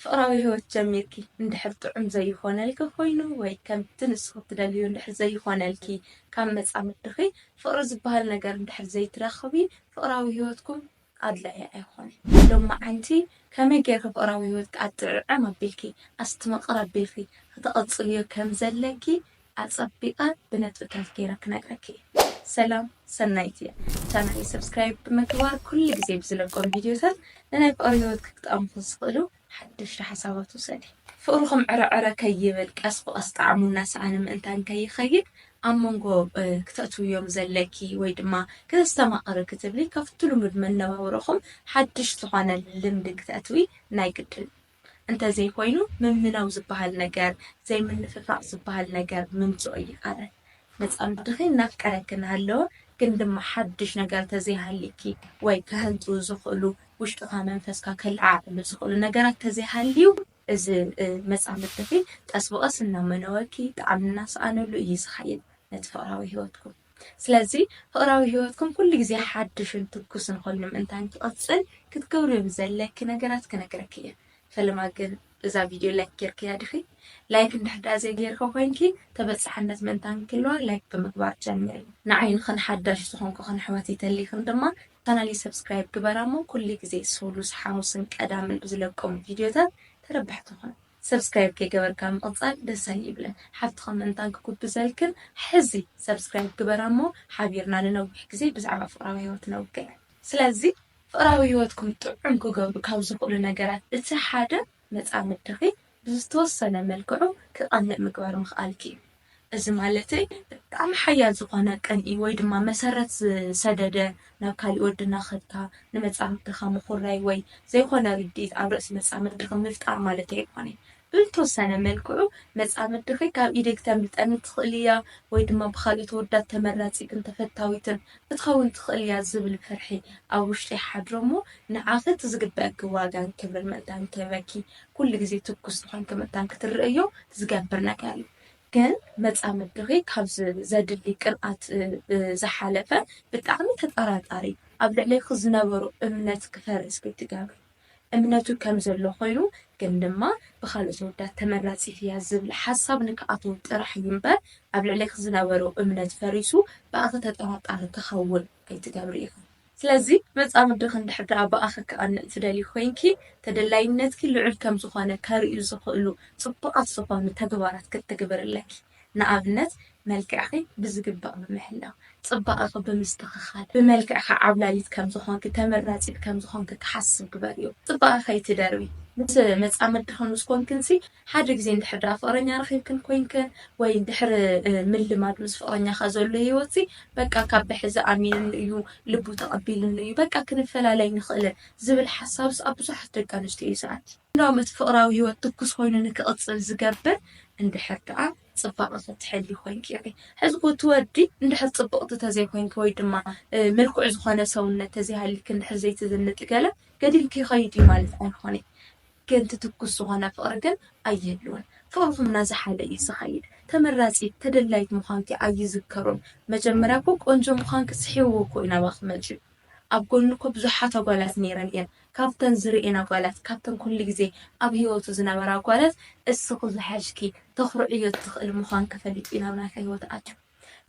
ፍቅራዊ ህይወት ጀሚርኪ እንድሕር ጥዑም ዘይኮነልኪ ኮይኑ ወይ ከምቲ ንስኹ ትደልዩ እንድሕር ዘይኮነልኪ ካብ መጻምድኺ ፍቅሪ ዝበሃል ነገር እንድሕር ዘይትረኽቢ ፍቅራዊ ህይወትኩም ኣድላዪ ኣይኮነን። ሎማዓንቲ ከመይ ጌርካ ፍቅራዊ ህይወትካ ኣጥዕዕም ኣቢልኪ ኣስትመቕር ኣቢልኪ ክትቕጽልዮ ከም ዘለኪ ኣጸቢቐ ብነጥብታት ጌረ ክነግረኪ እየ። ሰላም ሰናይት እየ። ቻናለይ ሰብስክራይብ ብምግባር ኩሉ ግዜ ብዝለቆም ቪድዮታት ንናይ ፍቅሪ ህይወት ክትጠቕሙ ዝኽእሉ ሓድሽቲ ሓሳባት ውሰዲ። ፍቅርኩም ዕረዕረ ከይብል ቀስ ብቀስ ጣዕሙ እናሰኣነ ምእንታን ከይኸይድ ኣብ መንጎ ክተእትውዮም ዘለኪ ወይ ድማ ከተስተማቕሪ ክትብሊ ካብቲ ልሙድ መነባብሮኹም ሓድሽ ዝኾነ ልምዲ ክተእትዊ ናይ ግድን። እንተዘይኮይኑ ምምናው ዝበሃል ነገር ዘይምንፍፋቕ ዝበሃል ነገር ምምፅኦ ይቐርብ። መጻምድኺ እናፍቀረኪ እናሃለወ ግን ድማ ሓድሽ ነገር ተዘይሃሊኪ ወይ ከህንጡ ዝኽእሉ ውሽጥኻ መንፈስካ ከለዓዕሉ ዝኽእሉ ነገራት ተዘይሃልዩ እዚ መጻምድኺ ቀስ ብቐስ እናመነወኪ ጣዕሚ እናሰኣነሉ እዩ ዝኸይድ ነቲ ፍቅራዊ ህይወትኩም። ስለዚ ፍቅራዊ ህይወትኩም ኩሉ ግዜ ሓድሽን ትኩስን ኮይኑ ምእንታን ክቕፅል ክትገብርዮም ዘለኪ ነገራት ክነግረኪ እየ። ፈለማ ግን እዛ ቪድዮ ላይክ ጌርክያ ድኺ? ላይክ እንድሕር ዘይጌርካ ኮንኪ ተበጻሕነት ምእንታን ክህልዋ ላይክ ብምግባር ጀምሪ። ንዓይንኽን ሓዳሽ ዝኾንኩ ክንሕወት ይተሊኽን ድማ ቻናለይ ሰብስክራይብ ግበራ እሞ ኩሉ ግዜ ስሉስ ሓሙስን ቀዳምን ብዝለቆም ቪድዮታት ተረባሕ ትኾን። ሰብስክራይብ ከይገበርካ ምቕጻል ደስ ኣይብለን። ሓፍትኻ ምእንታን ክጉብዘልክን ሕዚ ሰብስክራይብ ግበራ እሞ ሓቢርና ንነዊሕ ግዜ ብዛዕባ ፍቅራዊ ህይወት ነውግዕ። ስለዚ ፍቅራዊ ህይወትኩም ጥዑም ክገብሩ ካብ ዝኽእሉ ነገራት እቲ ሓደ መጻምድኺ ብዝተወሰነ መልክዑ ክቐንዕ ምግባር ምኽኣልኪ እዩ። እዚ ማለተይ ብጣዕሚ ሓያል ዝኾነ ቀንኢ ወይ ድማ መሰረት ዝሰደደ ናብ ካሊእ ወዲ እናኸድካ ንመጻምድኻ ምኹራይ ወይ ዘይኮነ ርዲኢት ኣብ ርእሲ መጻምድኺ ምፍጣር ማለት ኣይኮነን። ብዝተወሰነ መልክዑ መጻምድኺ ካብ ኢደይ ክተምልጠኒ ትኽእል እያ ወይ ድማ ብኻልኦት ወዳት ተመራፂትን ተፈታዊትን ክትኸውን ትኽእል እያ ዝብል ፍርሒ ኣብ ውሽጢ ሓድሮ እሞ ንዓኺ እቲ ዝግበአኪ ዋጋን ክብርን ምእንታን ክህበኪ ኩሉ ግዜ ትኩስ ዝኾንኪ ምእንታን ክትርእዮ ዝገብር ነገር እዩ። ግን መጻምድኺ ካብ ዘድሊ ቅንኣት ዝሓለፈ ብጣዕሚ ተጠራጣሪ ኣብ ልዕለይኺ ዝነበሩ እምነት ክፈርስ ክትገብር እምነቱ ከም ዘሎ ኮይኑ ግን ድማ ብኻልኦት ወዳት ተመራፂት እያ ዝብል ሓሳብ ንክኣትው ጥራሕ እዩ እምበር ኣብ ልዕለይኺ ዝነበሩ እምነት ፈሪሱ ብኣኺ ተጠራጣሪ ክኸውን ከይትገብሪ ኢኹ። ስለዚ መጻምድኺ እንድሕር ደኣ ብኣኺ ክቐንዕ ትደሊ ኮንኪ ተደላይነትኪ ልዑል ከም ዝኾነ ከርእዩ ዝኽእሉ ጽቡቓት ዝኾኑ ተግባራት ክትግብር ኣለኪ። ንኣብነት መልክዕኺ ብዝግባእ ብምሕላው፣ ጽባቐኺ ብምስትኽኻል፣ ብመልክዕኻ ዓብላሊት ከም ዝኾንኪ ተመራፂት ከም ዝኾንኪ ክሓስብ ግበር እዩ። ጽባቐ ከይትደርቢ ምስ መጻምድኺ ምስ ኮንክንሲ ሓደ ግዜ እንድሕር ደኣ ፍቅረኛ ረኺብክን ኮንክን ወይ እንድሕር ምልማድ ምስ ፍቅረኛኻ ዘሎ ህይወት በቃ ካብ ብሕዚ ኣሚንን እዩ ልቡ ተቐቢልን እዩ በቃ ክንፈላለይ ንኽእል ዝብል ሓሳብስ ኣብ ብዙሓት ደቂ ኣንስትዮ ይስኣት። እንደውም እቲ ፍቅራዊ ህይወት ትኩስ ኮይኑ ንክቕፅል ዝገብር እንድሕር ደኣ ጽባቐ ክትሕሊ ኮንኪ ኢኺ። ሕዚ እኮ እቲ ወዲ እንድሕር ጽብቕቲ ተዘይኮንኪ ወይ ድማ ምልኩዕ ዝኾነ ሰውነት ተዘይሃሊክ እንድሕር ዘይትዝንጥ ገለ ገዲልኪ ይኸይድ እዩ ማለት ኣይኮነን። ግን እቲ ትኩስ ዝኾነ ፍቅሪ ግን ኣየልውን። ፍቅርኩም እናዝሓለ እዩ ዝኸይድ። ተመራፂት ተደላይት ምዃንኪ ኣይዝከሮም። መጀመርያ እኮ ቆንጆ ምዃንኪ ስሒብዎ እኮ እዩ ናባኺ መፂኡ። ኣብ ጎኑ እኮ ብዙሓት ኣጓላት ነይረን እየን። ካብተን ዝርኤን ኣጓላት ካብተን ኩሉ ግዜ ኣብ ህይወቱ ዝነበራ ኣጓላት እስኺ ዝሓሽኪ ተኽርዕዮ ትኽእል ምዃንኪ ፈሊጡ ናብ ናይካ ህይወት ኣትዩ።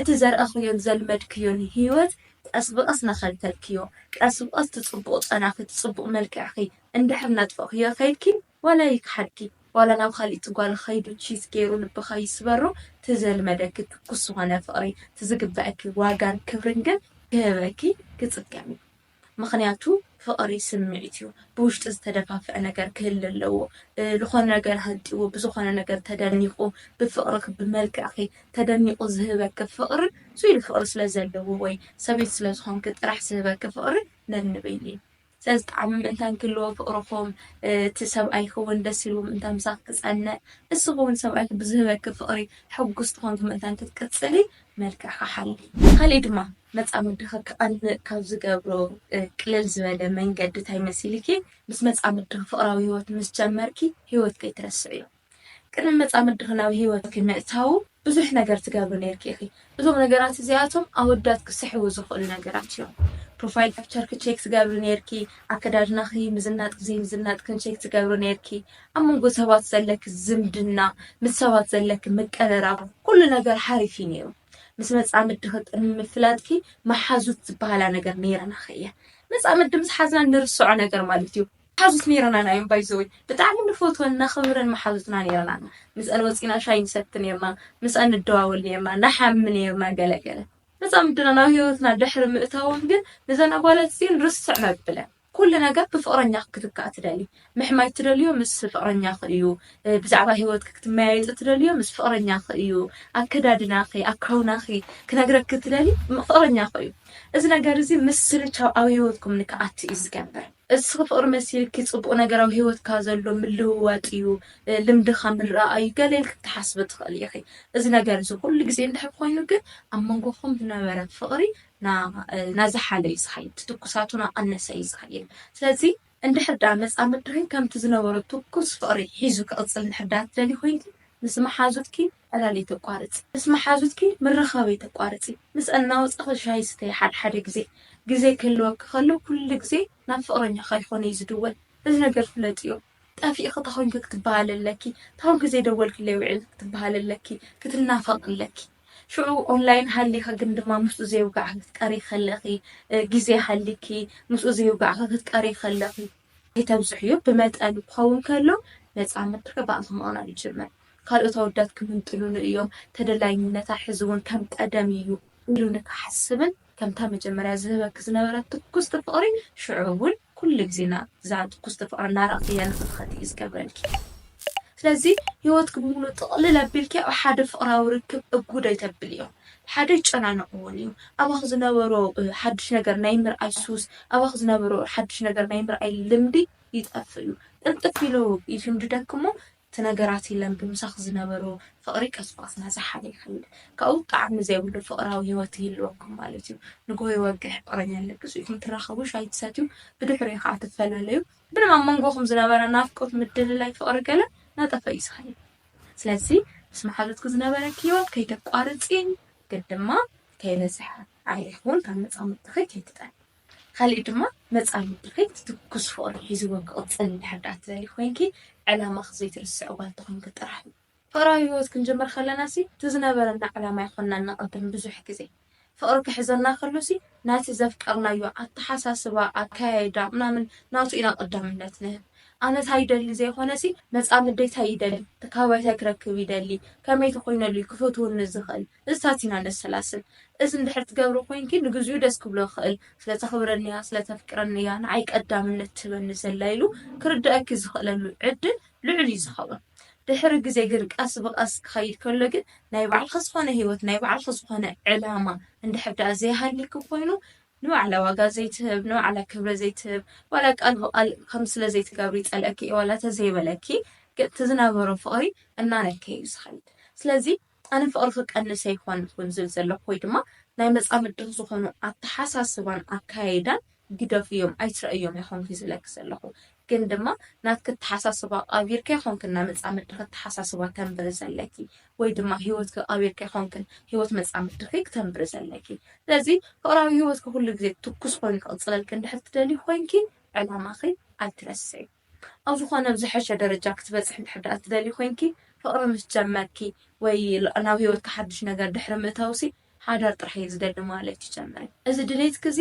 እቲ ዘርአኽዮን ዘልመድክዮን ህይወት ቀስ ብቐስ ናኸልከልክዮ ቀስ ብቐስ ትጽቡቕ ጸናኺ ትጽቡቕ መልክዕኺ እንድሕር ናጥፈኽዮ ከይድኪ ዋላ ይክሓድኪ ዋላ ናብ ካሊእ ጓል ኸይዱ ቺዝ ገይሩ ልብኻ ይስበሮ ትዘልመደኪ ትኩስ ዝኾነ ፍቕሪ ትዝግበአኪ ዋጋን ክብርን ግን ክህበኪ ክጽገም እዩ። ምኽንያቱ ፍቕሪ ስምዒት እዩ። ብውሽጢ ዝተደፋፍአ ነገር ክህሊ ኣለዎ። ዝኾነ ነገር ሃንጢዎ ብዝኾነ ነገር ተደኒቑ ብፍቕርኺ ብመልክዕኺ ተደኒቑ ዝህበኪ ፍቕሪ ስኢሉ ፍቕሪ ስለ ዘለዎ ወይ ሰበይቲ ስለ ዝኾንኪ ጥራሕ ዝህበኪ ፍቕሪ ነንበይን እዩ። ስለዚ ጣዕሚ ምእንታን ክህልዎ ፍቕርኹም እቲ ሰብኣይኺ እውን ደስ ኢልዎ ምእንታን ምሳኺ ክጸንዕ ንስኹ እውን ሰብኣይኪ ብዝህበኪ ፍቕሪ ሕጉስቲ ኮንኪ ምእንታን ክትቅፅሊ መልክዕኻ ሓሊ። ካሊእ ድማ መጻምድኺ ክቐንዕ ካብ ዝገብሮ ቅልል ዝበለ መንገዲ እንታይ መሲልኪ ምስ መጻምድኺ ፍቅራዊ ህይወት ምስ ጀመርኪ ህይወት ከይትረስዕ እዩ። ቅድሚ መጻምድኺ ናብ ህይወትኪ ምእታው ብዙሕ ነገር ትገብሪ ነይርኪ ኢኺ። እዞም ነገራት እዚኣቶም ኣወዳት ክስሕቡ ዝኽእሉ ነገራት እዮም። ፕሮፋይል ፒክቸር ክቼክ ትገብሪ ነርኪ አከዳድናኺ ምዝናጥ ጊዜ ምዝናጥ ክንቼክ ትገብሪ ነርኪ አሞንጎ ሰባት ዘለክ ዝምድና ምስ ሰባት ዘለክ መቀረራብ ኩሉ ነገር ሓሪፍ ነይሩ ምስ መጻምድ ድኽጥን ምፍላጥኪ መሓዙት ዝበሃላ ነገር ነይረና ኸየ መጻምድ ምስ ሓዝና ንርስዖ ነገር ማለት እዩ ሓዙት ነይረና ናዮም ባይዘወይ ብጣዕሚ ንፎቶን ናኽብረን መሓዙትና ነይረና ምስአን ወፂና ሻይ ንሰቲ ነይርና ምስአን ንደዋወል ነይርና ናሓሚ ነይርና ገለገለ መጻምድና ናብ ህይወትና ድሕሪ ምእታዎም ግን ንዘን ኣጓላት እዚአን ርስዕ መብለን ኩሉ ነገር ብፍቅረኛ ክትካእ ትደሊ ምሕማይ ትደልዮ ምስ ፍቅረኛኺ እዩ ብዛዕባ ህይወት ክትመያየጥ ትደልዮ ምስ ፍቅረኛኺ እዩ ኣከዳድናኺ ኣካውናኺ ክነግረክ ትደሊ ፍቅረኛኺ እዩ እዚ ነገር እዚ ምስ ስልቻው ኣብ ህይወትኩም ንክኣቲ እዩ ዝገብር እዚ ፍቅሪ መሲልኪ ፅቡቅ ነገራዊ ህይወትካ ዘሎ ምልውዋጥ እዩ ልምድኻ ምርኣዩ ገለል ክትሓስብ ትኽእል ኢኺ እዚ ነገር እዚ ኩሉ ግዜ እንድሕር ኮይኑ ግን ኣብ መንጎኹም ዝነበረ ፍቅሪ ናዝሓለ እዩ ዝኸይድ ትኩሳቱና ኣነሰ እዩ ዝኸይድ ስለዚ እንድሕር ዳ መጻምድ ድኺን ከምቲ ዝነበረ ትኩስ ፍቅሪ ሒዙ ክቕፅል እንድሕር ዳ ትደሊ ኮይንኪ ምስ መሓዙትኪ ዕላለይ ተቋርፂ ምስ መሓዙትኪ ምርኻበይ ተቋርፂ ምስ እናወፀኺ ሻይ ስተይ ሓደ ግዜ ክህልወክ ከሎ ኩሉ ግዜ ናብ ፍቅረኛኻ ይኾነ እዩ ዝድወል እዚ ነገር ፍለጥ እዩ ጠፊእኺ ተኾይንኪ ክትበሃለለኪ ታውን ግዜ ደወልክለይ ውዒል ክትበሃለለኪ ክትናፈቕለኪ ሽዑ ኦንላይን ሃሊኻ ግን ድማ ምስኡ ዘይውጋዕኻ ክትቀሪ ከለኺ ግዜ ሃሊኪ ምስኡ ዘይውጋዕኻ ክትቀሪ ከለኺ የተብዝሕ እዩ ብመጠን ክኸውን ከሎ መጻምድካ ባእኺ ምቕናል ይጅመር ካልኦት ኣወዳት ክምንጥሉን እዮም ተደላይነታ ሕዚ እውን ከም ቀደም እዩ ኢሉ ንክሓስብን ከምታ መጀመርያ ዝህበክ ዝነበረት ትኩስቲ ፍቅሪ ሽዑ እውን ኩሉ ግዜና እዛ ትኩስቲ ፍቅሪ እናረኣኽያ ንኽትኸድ እዩ ዝገብረልኪ ስለዚ ህይወትክ ብምሉእ ጥቕልል ኣቢልኪ ኣብ ሓደ ፍቅራዊ ርክብ እጉደ ይተብል እዮም ሓደ ይጨናነቕ እውን እዩ ኣባኽ ዝነበሮ ሓድሽ ነገር ናይ ምርኣይ ሱስ ኣባኽ ዝነበሮ ሓድሽ ነገር ናይ ምርኣይ ልምዲ ይጠፍ እዩ ጥልጥፍ ኢሉ ይልምድደክ እሞ እቲ ነገራት ኢለን ብምሳኽ ዝነበሮ ፍቅሪ ቀስቋስ ናዝሓለ ይኸይድ ካብኡ ጣዕሚ ዘይብሉ ፍቅራዊ ህይወት ይህልወኩም ማለት እዩ ንጎሆ ይወግሕ ፍቅረኛ ኣለክሱ ኢኹም ትራኸቡ ሻይ ትሰትዩ ብድሕሪኡ ከዓ ትፈላለዩ ብድማ መንጎኹም ዝነበረ ናፍቆት ምድልላይ ፍቅሪ ገለ ናጠፈ እዩ ዝኸይድ ስለዚ ምስ መሓዙትኩ ዝነበረኪ ህይወት ከይተቋርፂ ግን ድማ ከይበዝሐ ዓይኹን ካብ መጻምድኺ ከይትጠል ካልእ ድማ መጻምድኺ ትኩስ ፍቅሪ ሒዝዎ ክቕፅል እንድሕር ዳ ትደሊ ኮይንኪ ዕላማኺ ዘይትርስዕ ጓል ተኾይንኪ ጥራሕ እዩ ፍቅራዊ ህይወት ክንጅምር ከለና ሲ እቲ ዝነበረና ዕላማ ይኮንና እናቐድም ብዙሕ ግዜ ፍቅሪ ክሕዘና ከሎሲ ናቲ ዘፍቀርናዮ ኣተሓሳስባ ኣካያይዳ ምናምን ናቱ ኢና ቀዳምነት ንህብ ኣነ እንታይ ይደሊ ዘይኮነሲ መጻምደይ እንታይ ይደሊ ተካባቢታይ ክረክብ ይደሊ ከመይ ተኾይነሉ ክፈትውኒ ዝኽእል እዝታት ኢና ነሰላስል እዚ እንድሕር ትገብሮ ኮይንኪ ንግዚኡ ደስ ክብሎ ይኽእል ስለተኽብረኒያ ስለተፍቅረኒያ ንዓይ ቀዳምነት ትህበኒ ዘላ ኢሉ ክርድአኪ ዝኽእለሉ ዕድል ልዑል እዩ ዝኸውን ድሕሪ ግዜ ግን ቀስ ብቐስ ክኸይድ ከሎ ግን ናይ ባዕልኻ ዝኾነ ህይወት ናይ ባዕልኻ ዝኾነ ዕላማ እንድሕር ዳ ዘይሃልክ ኮይኑ ንባዕላ ዋጋ ዘይትህብ ንባዕላ ክብረ ዘይትህብ ዋላ ቃል ብቓል ከም ስለ ዘይትገብሪ ይፀልአኪ ዋላ ተዘይበለኪ እቲ ዝነበሮ ፍቅሪ እናነከ እዩ ዝኸይድ ስለዚ ኣነ ፍቅሪ ክቀንሰ ኣይኮንኩን ዝብል ዘለኹ ወይ ድማ ናይ መጻምድኽ ዝኾኑ ኣተሓሳስባን ኣካያይዳን ግደፍ እዮም ኣይትረአዮም ይኾንኩ ዝብለክ ዘለኹ ግን ድማ ናትክ እተሓሳስባ qaቢርካ ይኾንክና መጻምድኽ እተሓሳስባ ተንብር ዘለኪ ወይ ድማ ህይወትክ qaቢርካ ይኾንክን ህይወት መጻምድኺ ክተንብር ዘለኪ ስለዚ ፍቅራዊ ህይወትክ ኩሉ ግዜ ትኩስ ኮይኑ ክቕፅለልክ እንድሕር ትደሊ ኮይንኪ ዕላማኺ ኣይትረስዕ ኣብ ዝኾነ ብዝሐሸ ደረጃ ክትበፅሕ እንድሕር ዳ ትደሊ ኮይንኪ ፍቅሪ ምስ ጀመርኪ ወይ ናብ ህይወትካ ሓድሽ ነገር ድሕሪ ምእታውሲ ሓዳር ጥራሕ እዩ ዝደሊ ማለት ይጀምር እዚ ድሌትክ እዚ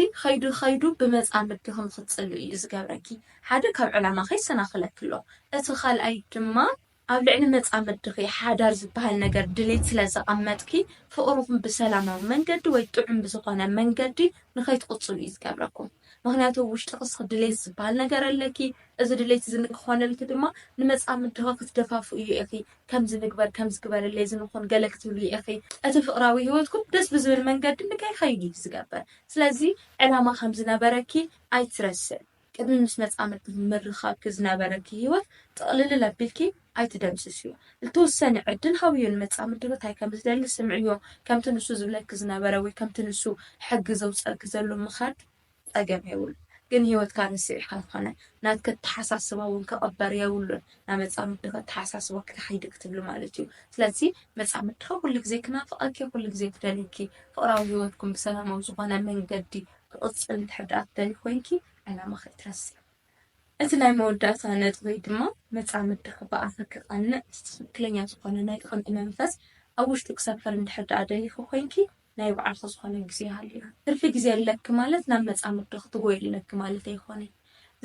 ኸይዱ ብመጻምድኽም ክትፅሉ እዩ ዝገብረኪ ሓደ ካብ ዕላማኺ ይሰናኽለክ ኣሎ እቲ ካልኣይ ድማ ኣብ ልዕሊ መጻምድኺ ሓዳር ዝበሃል ነገር ድሌት ስለ ዘቐመጥኪ ፍቅርኩም ብሰላማዊ መንገዲ ወይ ጥዑም ብዝኾነ መንገዲ ንኸይትቕፅሉ እዩ ዝገብረኩም ምክንያቱ ውሽጢ ቅስኺ ድሌት ዝበሃል ነገር ኣለኪ እዚ ድሌት እዚ ንክኾነልኪ ድማ ንመጻምድኻ ክትደፋፍኡ እዩ ኢኺ ከምዚ ንግበር ከምዚ ግበረለይ ዝንኾን ገለ ክትብሉ ኢኺ እቲ ፍቅራዊ ህይወትኩም ደስ ብዝብል መንገዲ ንከይኸይድ እዩ ዝገብር ስለዚ ዕላማ ከም ዝነበረኪ ኣይትረስዕ ቅድሚ ምስ መጻምድኪ ምርኻብኪ ዝነበረኪ ህይወት ጥቕልል ኣቢልኪ ኣይትደምስስ እዩ ዝተወሰነ ዕድል ሃብዮ ንመጻምድኺ እንታይ ከም ዝደሊ ስምዕዮ ከምቲ ንሱ ዝብለኪ ዝነበረ ወይ ከምቲ ንሱ ሕጊ ዘውፀልኪ ዘሎ ምኻድ ፀገም የብሉ ግን ህይወትካ ርስዕካ ዝኾነ ናትክ እተሓሳስባ እውን ክቕበር የብሉን ናብ መጻምድኻ እተሓሳስባ ክትኸይድ ክትብሉ ማለት እዩ ስለዚ መጻምድኻ ኩሉ ግዜ ክናፍቐኪ ኩሉ ግዜ ክደልይኪ ፍቅራዊ ህይወትኩም ብሰላማዊ ዝኾነ መንገዲ ክቕፅል እንድሕር ደኣ ትደሊ ኮይንኪ ዕላማ ከይትረስዕ እቲ ናይ መወዳእታ ነጥቢ ድማ መፃምድኺ በኣኻ ክቐንዕ ትክክለኛ ዝኾነ ናይ ቅንኢ መንፈስ ኣብ ውሽጡ ክሰፍር እንድሕር ደኣ ደሊኹ ኮይንኪ ናይ ባዕልኻ ዝኾነ ግዜ ሃልዩ ትርፊ ግዜ ኣለኪ ማለት ናብ መፃምድኺ ትጎይሉ ኣለኪ ማለት ኣይኮነን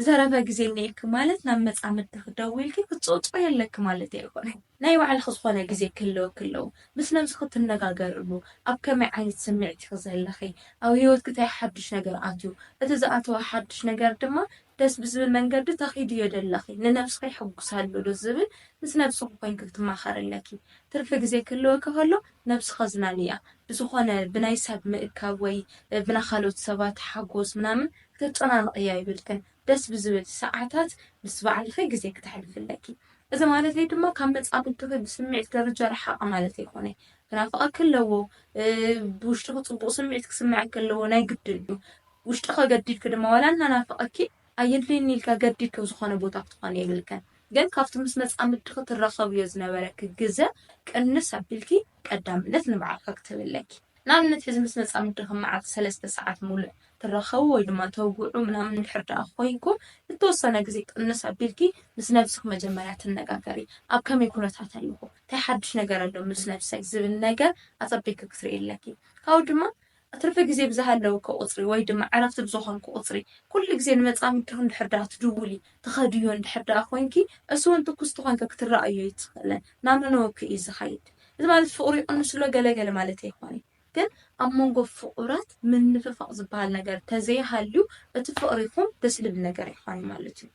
ዝተረፈ ግዜ እኒአኪ ማለት ናብ መፃምድኺ ደው ኢልኪ ክትፅውፅው ኣለኪ ማለት ኣይኮነን ናይ ባዕልኺ ዝኾነ ግዜ ክህልወኪ ኣለዎ ምስ ነብስኺ ትነጋገርሉ ኣብ ከመይ ዓይነት ስምዒት ኢኺ ዘለኺ ኣብ ሂወትኪ እንታይ ሓድሽ ነገር ኣትዩ እቲ ዝኣተወ ሓድሽ ነገር ድማ ደስ ብዝብል መንገዲ ተኺድዮ ደለኺ ንነብስኺ ይሕጉሳሉ ዶ ዝብል ምስ ነብስኺ ኮይንኪ ክትማኸር ኣለኪ ትርፊ ግዜ ክህልወኪ ከሎ ነብስኻ ዝናንያ ብዝኾነ ብናይ ሰብ ምእካብ ወይ ብናይ ካልኦት ሰባት ሓጎስ ምናምን ክትጨናነቕ እያ ይብልክን ደስ ብዝብል ሰዓታት ምስ ባዕልኺ ግዜ ክተሕልፊ ኣለኪ እዚ ማለት ድማ ካብ መፃምድኺ ብስምዒት ደረጃ ረሓቕ ማለት ኣይኮነን ክናፍቐኪ ኣለዎ ብውሽጢኺ ፅቡቕ ስምዒት ክስምዓኪ ኣለዎ ናይ ግድን እዩ ውሽጢኻ ገዲድኪ ድማ ዋላ እናናፍቐኪ ኣየድልየኒ ኢልካ ገዲድኪ ዝኾነ ቦታ ክትኾን የብልከን ግን ካብቲ ምስ መፃምድኺ ትራኸብዮ ዝነበረኪ ግዜ ቅንስ ኣቢልኪ ቀዳምነት ንባዕልካ ክትህብ ኣለኪ ንኣብነት ሕዚ ምስ መፃምድኺ መዓልቲ 3 ሰዓት ሙሉእ ትራኸቡ ወይ ድማ ተውግዑ ምናምን እንድሕር ደኣ ኮይንኩም ዝተወሰነ ግዜ ቅንስ ኣቢልኪ ምስ ነብስኺ መጀመርያ ትነጋገሪ ኣብ ከመይ ኩነታት ኣለኹ እንታይ ሓድሽ ነገር ኣሎ ምስ ነብሰይ ዝብል ነገር ኣፀቢቅኪ ክትርኢ ኣለኪ ካብኡ ድማ ትርፊ ግዜ ብዝሃለወኪ ቁፅሪ ወይ ድማ ዕረፍቲ ብዝኾንኩ ቁፅሪ ኩሉ ግዜ ንመፃምድኺ እንድሕር ደኣ ትድውሊ ትኸድዮ እንድሕር ደኣ ኮይንኪ እሱ እውን ትኩስቲ ኮይንካ ክትረኣዮ ይትኽእለን ናብ መንወኪ እዩ ዝኸይድ እዚ ማለት ፍቕሪ ይቕንስ ኣሎ ገለገለ ማለት ኣይኮነን ግን ኣብ መንጎ ፍቑራት ምንፍፋቕ ዝበሃል ነገር ተዘይሃልዩ እቲ ፍቕሪኹም ደስ ዝብል ነገር ኣይኮነን ማለት እዩ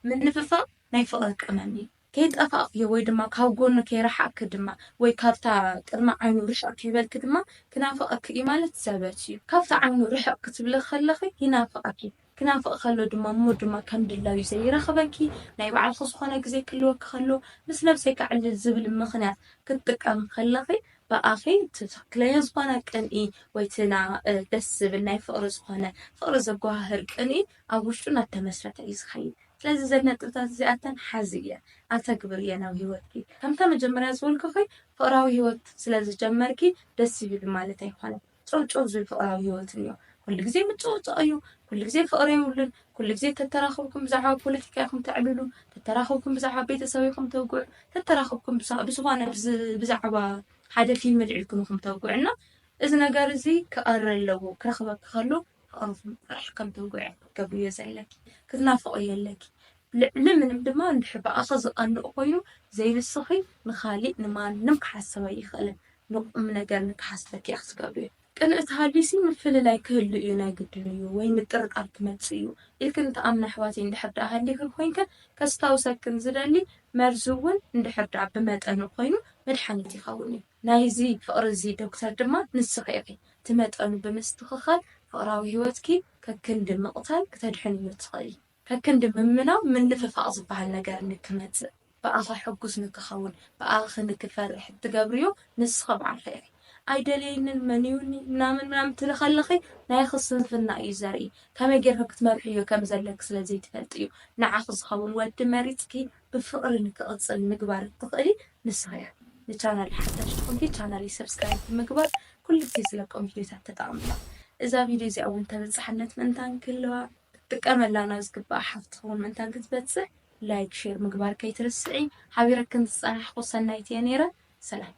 ምንፍፋቕ ናይ ፍቕሪ ቅመም እዩ ከይጠፋእክዮ ወይ ድማ ካብ ጎኑ ከይረሓቕኪ ድማ ወይ ካብታ ቅድሚ ዓይኑ ርሕቕ ክይበልኪ ድማ ክናፍቐኪ እዩ ማለት ዘበት እዩ ካብታ ዓይኑ ርሕቕ ክትብል ከለኺ ይናፍቐኪ ክናፍቕ ከሎ ድማ እሞ ድማ ከም ድላዊ ዘይረኽበኪ ናይ ባዕልኺ ዝኾነ ግዜ ክህልወኪ ከሎ ምስ ነብሰይ ክዕልል ዝብል ምኽንያት ክትጥቀም ከለኺ በኣኺ ትክክለኛ ዝኾነ ቅንኢ ወይ ትና ደስ ዝብል ናይ ፍቕሪ ዝኾነ ፍቕሪ ዘጓህር ቅንኢ ኣብ ውሽጡ እናተመስረተ እዩ ዝኸይድ ስለዚ ዘን ነጥብታት እዚኣተን ሓዚ እየ ኣተግብር እየ ናብ ሂወትኪ ከምታ መጀመርያ ዝበልኩኺ ፍቕራዊ ሂወት ስለዝጀመርኪ ደስ ይብል ማለት ኣይኮነን ጨውጨው ዝብል ፍቕራዊ ሂወት እኒኦ ኩሉ ግዜ ምጭውውዕ እዩ ኩሉ ግዜ ፍቕሪ የብሉን ኩሉ ግዜ ተተራኸብኩም ብዛዕባ ፖለቲካ ኢኹም ተዕልሉ ተተራኸብኩም ብዛዕባ ቤተሰብ ኢኹም ተውግዑ ተተራኸብኩም ብዝኾነ ብዛዕባ ሓደ ፊልም ልዒልኩም ኢኹም ተውግዑና እዚ ነገር እዚ ክቐሪ ኣለዎ ክረኽበኪ ከሎ ፍቕርኩም ጥራሕ ከም ተውግዑ ክትገብርዮ ዘለኪ ክትናፍቕዮ ኣለኪ ልዕሊ ምንም ድማ እንድሕር በኣኺ ዝቐንቕ ኮይኑ ዘይብስኺ ንኻሊእ ንማንም ክሓስብ ኣይኽእልን ንቁም ነገር ንክሓስበኪ እያ ክትገብርዮ ቅንኢ እንተሃልዩሲ ምፍልላይ ክህሉ እዩ ናይ ግድን እዩ ወይ ምጥርጣር ክመፅእ እዩ ኢልክ እንተኣምና ኣሕዋተይ እንድሕር ደኣ ሃሊኽን ኮይንከ ከስታውሰክን ዝደሊ መርዚ እውን እንድሕር ደኣ ብመጠኑ ኮይኑ መድሓኒት ይኸውን እዩ ናይዚ ፍቕሪ እዚ ዶክተር ድማ ንስኺ ኢኺ እቲ መጠኑ ብምስትኽኻል ፍቕራዊ ሂወትኪ ከክንዲ ምቕታል ክተድሕንዮ ትኽእል ከክንዲ ምምናው ምንፍፋቕ ዝበሃል ነገር ንክመፅእ በኣኻ ሕጉስ ንክኸውን በኣኺ ንክፈርሕ ትገብርዮ ንስኺ በዓልኺ ኢኺ ኣይደለየንን መንዩኒ ምናምን ትብል ከለኺ ናይ ስንፍና እዩ ዘርኢ ከመይ ጌርካ ክትመርሕዮ ከም ዘለክ ስለዘይትፈልጥ እዩ ንዓኺ ዝኸውን ወዲ መሪፅኪ ብፍቕሪ ንክቕፅል ምግባር ትኽእሊ ንስኺ ኢኻ ንቻናል ሓዳሽ ትኾንኪ ቻናል ሰብስክራይብ ምግባር ኩሉ ግዜ ዝለቅም ቪድዮታት ተጠቒምካ እዛ ቪድዮ እዚኣ እውን ተበፃሕነት ምንታን ክህልዋ ጥቀመላ ናብ ዝግባእ ሓፍቲ ኸውን ምንታን ክትበፅሕ ላይክ ሼር ምግባር ከይትርስዒ ሓቢረክን ዝፀናሕኩ ሰናይት እየ ነይረ ሰላም